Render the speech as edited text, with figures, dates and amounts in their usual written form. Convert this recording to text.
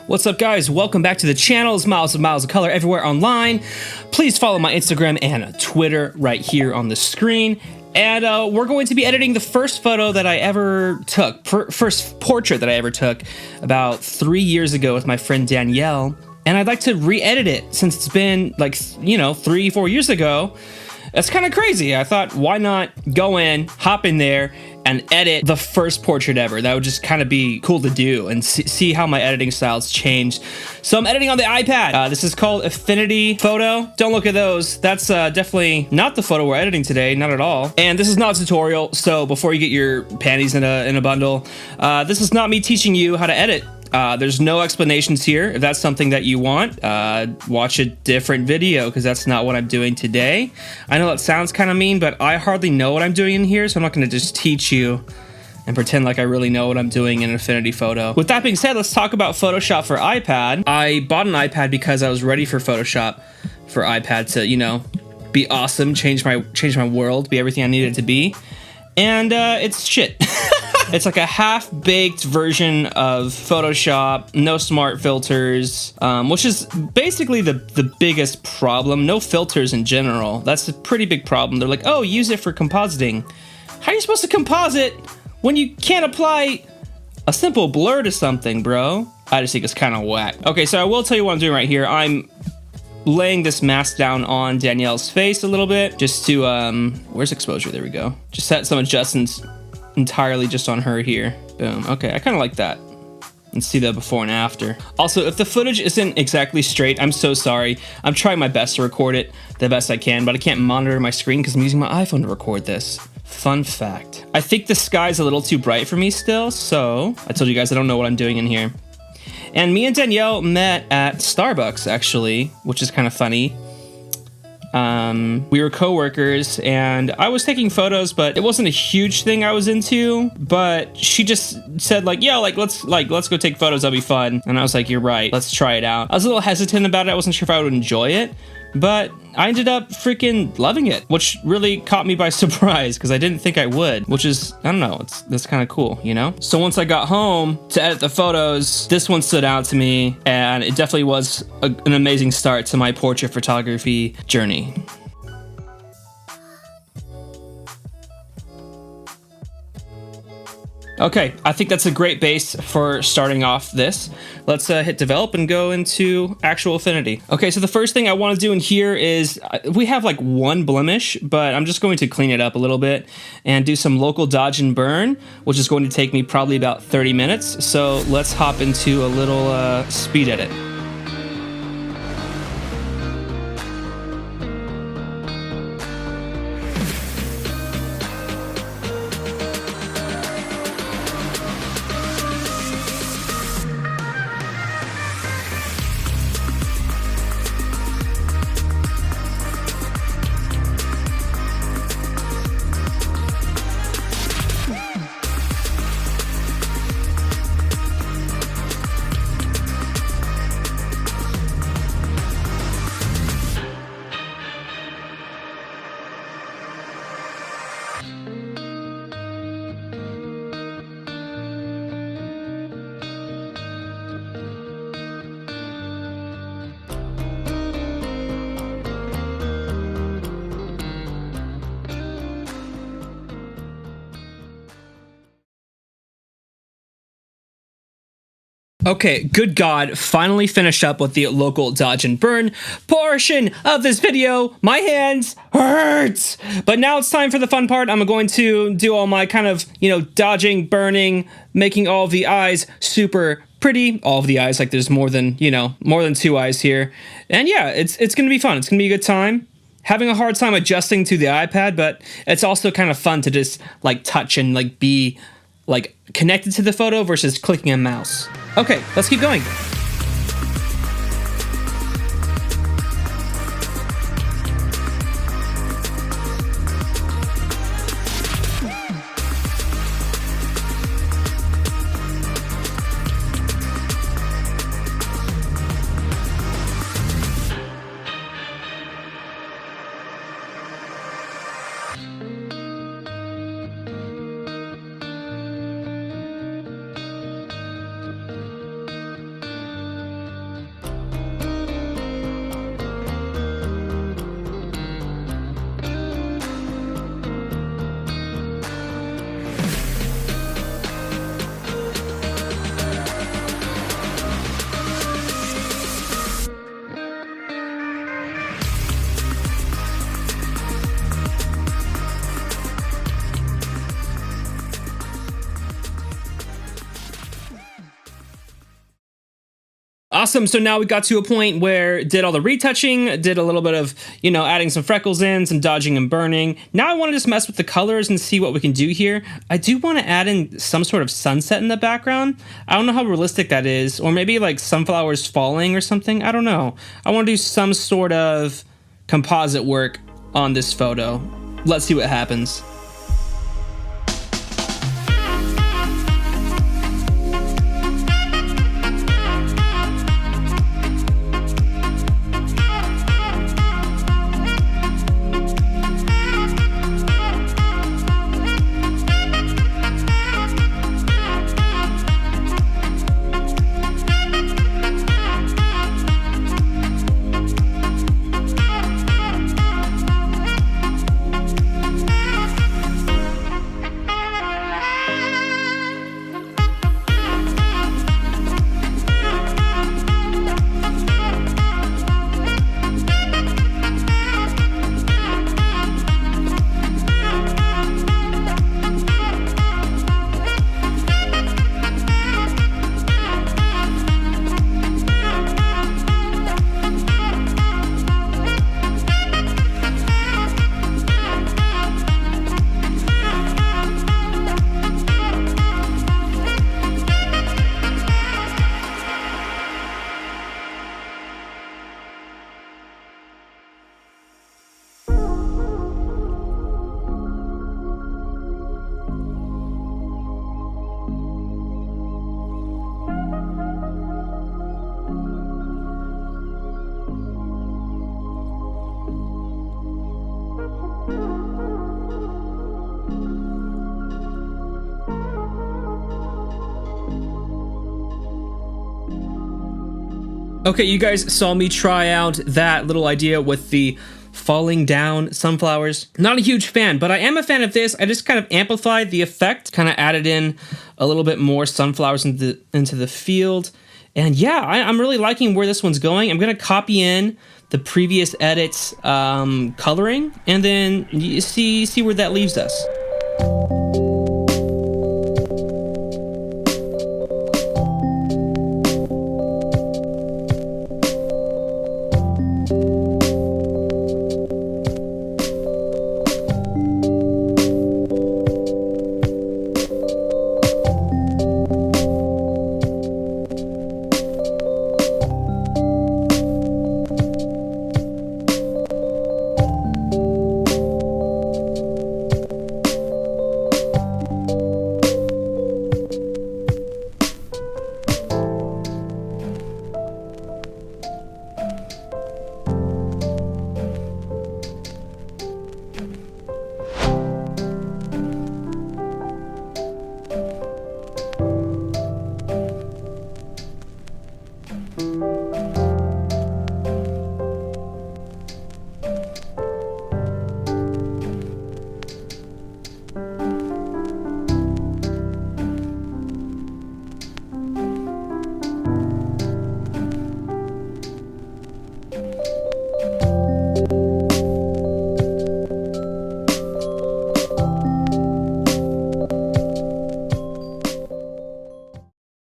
What's up, guys? Welcome back to the channel. It's Miles of Color everywhere online. Please follow my Instagram and Twitter right here on the screen. And we're going to be editing the first photo that I ever took, first portrait that I ever took about 3 years ago with my friend Danielle. And I'd like to re-edit it since it's been like, 3-4 years ago. That's kind of crazy. I thought, why not go in, hop in there, and edit the first portrait ever? That would just kind of be cool to do and see how my editing styles changed. So I'm editing on the iPad. This is called Affinity photo. Don't look at those. That's definitely not the photo we're editing today, not at all. And this is not a tutorial, so before you get your panties in a bundle, this is not me teaching you how to edit. There's no explanations here. If that's something that you want, watch a different video, because that's not what I'm doing today. I know that sounds kind of mean, but I hardly know what I'm doing in here, so I'm not going to just teach you and pretend like I really know what I'm doing in an Affinity photo. With that being said, let's talk about Photoshop for iPad. I bought an iPad because I was ready for Photoshop for iPad to, be awesome, change my world, be everything I needed it to be. And it's shit. It's like a half-baked version of Photoshop, no smart filters, which is basically the biggest problem. No filters in general. That's a pretty big problem. They're like, oh, use it for compositing. How are you supposed to composite when you can't apply a simple blur to something, bro? I just think it's kind of whack. Okay, so I will tell you what I'm doing right here. I'm laying this mask down on Danielle's face a little bit, just to, where's exposure? There we go. Just set some adjustments entirely just on her here. Boom. Okay, I kind of like that. And see the before and after. Also, if the footage isn't exactly straight, I'm so sorry. I'm trying my best to record it the best I can, but I can't monitor my screen because I'm using my iPhone to record this. Fun fact. I think the sky's a little too bright for me still, so I told you guys I don't know what I'm doing in here. And me and Danielle met at Starbucks, actually, which is kind of funny. We were co-workers, and I was taking photos, but it wasn't a huge thing I was into. But she just said, like, yo, let's go take photos. That'll be fun. And I was like, you're right. Let's try it out. I was a little hesitant about it. I wasn't sure if I would enjoy it, but I ended up freaking loving it, which really caught me by surprise because I didn't think I would, which is, I don't know, that's kind of cool, you know? So once I got home to edit the photos, this one stood out to me, and it definitely was an amazing start to my portrait photography journey. Okay, I think that's a great base for starting off this. Let's hit develop and go into actual Affinity. Okay, so the first thing I want to do in here is, we have like one blemish, but I'm just going to clean it up a little bit and do some local dodge and burn, which is going to take me probably about 30 minutes. So let's hop into a little speed edit. Okay, good God, finally finished up with the local dodge and burn portion of this video. My hands hurt! But now it's time for the fun part. I'm going to do all my kind of, dodging, burning, making all of the eyes super pretty. All of the eyes, like there's more than 2 eyes here. And yeah, it's gonna be fun. It's gonna be a good time. Having a hard time adjusting to the iPad, but it's also kind of fun to just like touch and like be like connected to the photo versus clicking a mouse. Okay, let's keep going. Awesome. So now we got to a point where did all the retouching, did a little bit of, adding some freckles in, some dodging and burning. Now I want to just mess with the colors and see what we can do here. I do want to add in some sort of sunset in the background. I don't know how realistic that is, or maybe like sunflowers falling or something. I don't know. I want to do some sort of composite work on this photo. Let's see what happens. Okay, you guys saw me try out that little idea with the falling down sunflowers. Not a huge fan, but I am a fan of this. I just kind of amplified the effect, kind of added in a little bit more sunflowers into the field. And yeah, I'm really liking where this one's going. I'm gonna copy in the previous edit's coloring, and then you see where that leaves us.